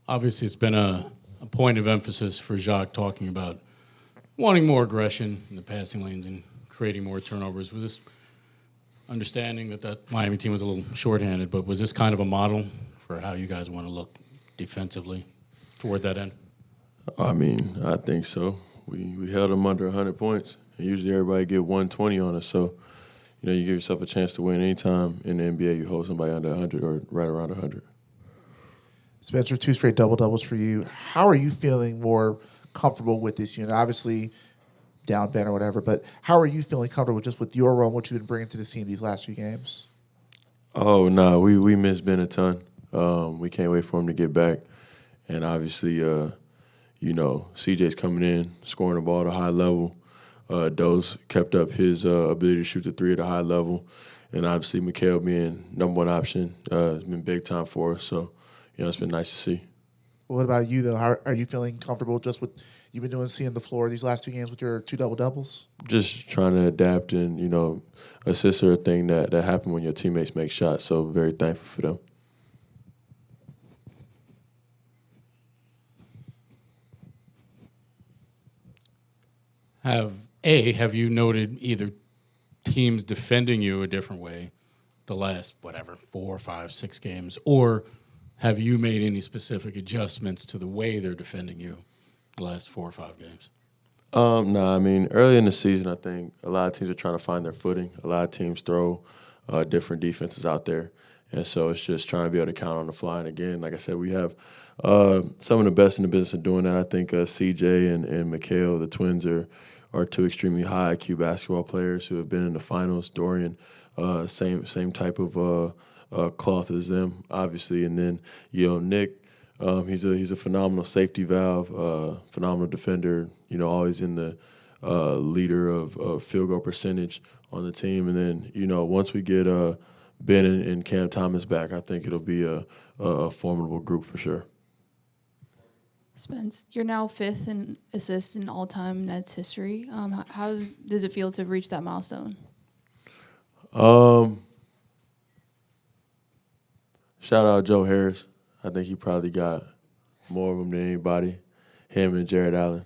Obviously, it's been a point of emphasis for Jacques talking about wanting more aggression in the passing lanes and creating more turnovers. Was this understanding that that Miami team was a little shorthanded, but was this kind of a model for how you guys want to look defensively toward that end? I mean, I think so. We held them under 100 points. And usually everybody get 120 on us. So, you give yourself a chance to win anytime in the NBA you hold somebody under 100 or right around 100. Spencer, 2 straight double-doubles for you. How are you feeling more comfortable with this unit? Obviously, down Ben or whatever, but how are you feeling comfortable just with your role and what you've been bringing to this team these last few games? Oh, no, we miss Ben a ton. We can't wait for him to get back. And obviously, CJ's coming in, scoring the ball at a high level. Dose kept up his ability to shoot the three at a high level. And obviously, Mikal being number one option has been big time for us. So, it's been nice to see. What about you, though? How are you feeling comfortable just with you've been doing seeing the floor these last 2 games with your 2 double-doubles? Just trying to adapt and, assists are a thing that happen when your teammates make shots. So, very thankful for them. Have you noted either teams defending you a different way the last, 4, 5, 6 games, or have you made any specific adjustments to the way they're defending you the last 4 or 5 games? No, I mean, early in the season, I think a lot of teams are trying to find their footing. A lot of teams throw different defenses out there. And so it's just trying to be able to count on the fly. And again, like I said, we have some of the best in the business of doing that. I think CJ and Mikal, the twins, are 2 extremely high IQ basketball players who have been in the finals. Dorian, same type of cloth as them, obviously. And then, Nick, he's a phenomenal safety valve, phenomenal defender, always in the leader of field goal percentage on the team. And then, once we get Ben and Cam Thomas back, I think it'll be a formidable group for sure. Spence, you're now 5th in assists in all-time Nets history. How does it feel to reach that milestone? Shout out Joe Harris. I think he probably got more of them than anybody. Him and Jared Allen,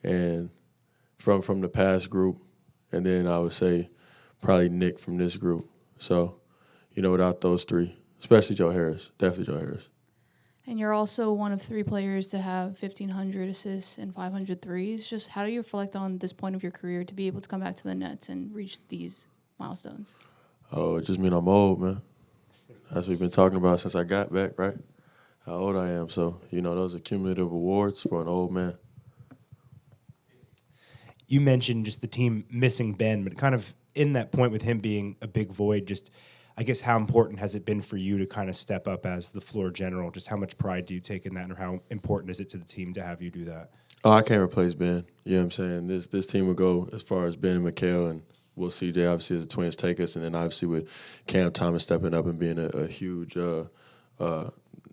and from the past group, and then I would say probably Nick from this group. So, without those 3, especially Joe Harris, definitely Joe Harris. And you're also one of 3 players to have 1,500 assists and 500 threes. Just how do you reflect on this point of your career to be able to come back to the Nets and reach these milestones? Oh, it just means I'm old, man. That's what we've been talking about since I got back, right? How old I am. So, those are cumulative awards for an old man. You mentioned just the team missing Ben, but kind of in that point with him being a big void, just I guess how important has it been for you to kind of step up as the floor general? Just how much pride do you take in that, and how important is it to the team to have you do that? Oh, I can't replace Ben. You know what I'm saying? This team will go as far as Ben and Mikal, and we'll see CJ, obviously, as the Twins take us, and then obviously with Cam Thomas stepping up and being a huge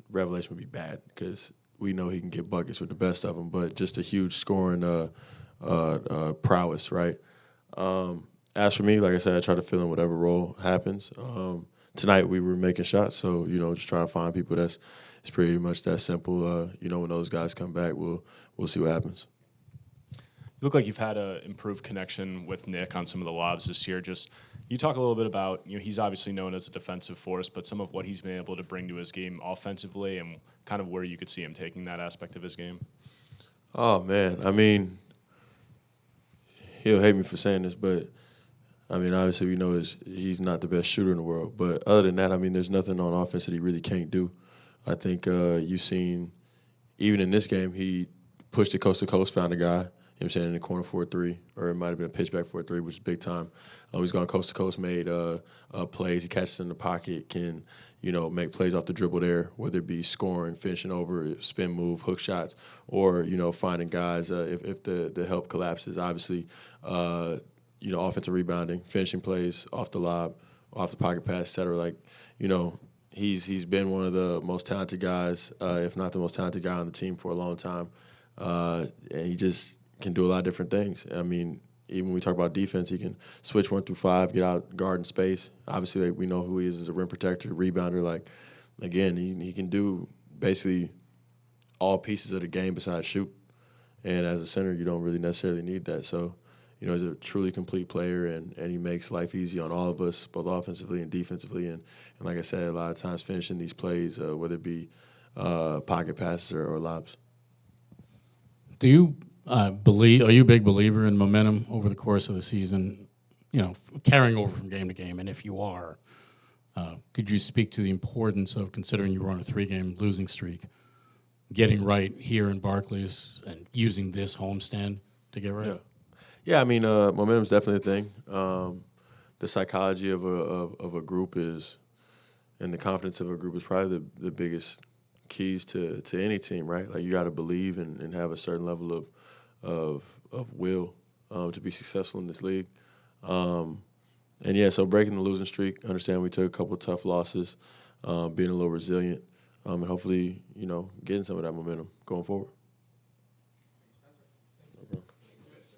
revelation would be bad because we know he can get buckets with the best of them, but just a huge scoring prowess, right? As for me, like I said, I try to fill in whatever role happens. Tonight we were making shots, so just trying to find people. It's pretty much that simple. When those guys come back, we'll see what happens. You look like you've had an improved connection with Nick on some of the lobs this year. Just you talk a little bit about he's obviously known as a defensive force, but some of what he's been able to bring to his game offensively, and kind of where you could see him taking that aspect of his game. Oh man, I mean, he'll hate me for saying this, but. I mean, obviously we know he's not the best shooter in the world. But other than that, I mean, there's nothing on offense that he really can't do. I think you've seen, even in this game, he pushed it coast to coast, found a guy, you know what I'm saying, in the corner for a 3, or it might have been a pitch back for a 3, which is big time. He's gone coast to coast, made plays. He catches in the pocket, can, make plays off the dribble there, whether it be scoring, finishing over, spin move, hook shots, or, finding guys if the help collapses. Obviously, offensive rebounding, finishing plays off the lob, off the pocket pass, et cetera. He's been one of the most talented guys, if not the most talented guy on the team for a long time. And he just can do a lot of different things. I mean, even when we talk about defense, he can switch 1 through 5, get out, guard in space. Obviously, we know who he is as a rim protector, rebounder. Again, he can do basically all pieces of the game besides shoot. And as a center, you don't really necessarily need that. So, he's a truly complete player, and he makes life easy on all of us, both offensively and defensively. And like I said, a lot of times finishing these plays, whether it be pocket passes or lobs. Do you believe? Are you a big believer in momentum over the course of the season? Carrying over from game to game. And if you are, could you speak to the importance of, considering you were on a 3-game losing streak, getting right here in Barclays and using this homestand to get right? Yeah. I mean, momentum's definitely a thing. The psychology of a group is, and the confidence of a group is probably the biggest keys to any team, right? Like, you got to believe and have a certain level of will to be successful in this league. So breaking the losing streak, understand we took a couple of tough losses, being a little resilient, and hopefully, getting some of that momentum going forward.